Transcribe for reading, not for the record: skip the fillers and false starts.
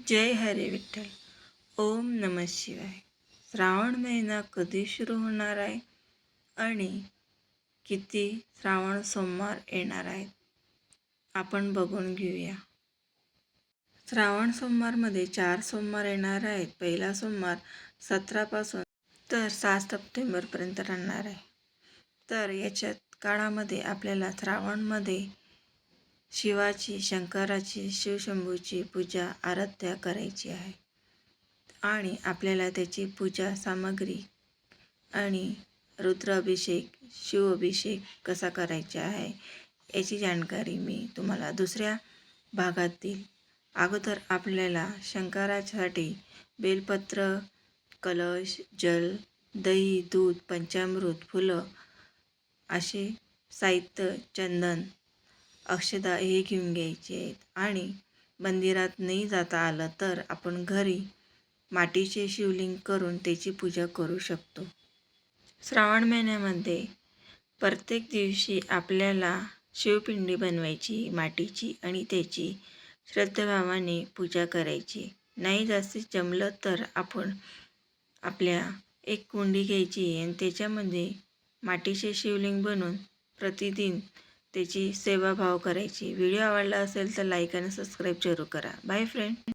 जय हरे विठ्ठल. ओम नमः शिवाय. श्रावण महिना कधी सुरू होणार आहे आणि किती श्रावण सोमवार येणार आहेत आपण बघून घेऊया. श्रावण सोमवारमध्ये 4 सोमवार येणार आहेत. पहिला सोमवार 17 पासून तर 7 सप्टेंबरपर्यंत राहणार आहे. तर याच्यात काळामध्ये आपल्याला श्रावणमध्ये शिवाची, शंकराची, शिवशंभूची पूजा आराध्या करायची आहे आणि आपल्याला त्याची पूजा सामग्री आणि रुद्राभिषेक, शिवाभिषेक कसा करायचा आहे याची जाणकारी मी तुम्हाला दुसऱ्या भागात देईल. अगोदर आपल्याला शंकरासाठी बेलपत्र, कलश, जल, दही, दूध, पंचामृत, फुलं असे साहित्य, चंदन, अक्षदा हे घेऊन घ्यायचे आहेत. आणि मंदिरात नाही जाता आलं तर आपण घरी मातीचे शिवलिंग करून त्याची पूजा करू शकतो. श्रावण महिन्यामध्ये प्रत्येक दिवशी आपल्याला शिवपिंडी बनवायची मातीची आणि त्याची श्रद्धाभावाने पूजा करायची. नाही जास्तीत जमलं तर आपण आपल्या एक कुंडी घ्यायची आणि त्याच्यामध्ये मातीचे शिवलिंग बनवून प्रतिदिन त्याची सेवाभाव करायची. व्हिडिओ आवडला असेल तर लाईक आणि सबस्क्राईब जरूर करा. Bye friend.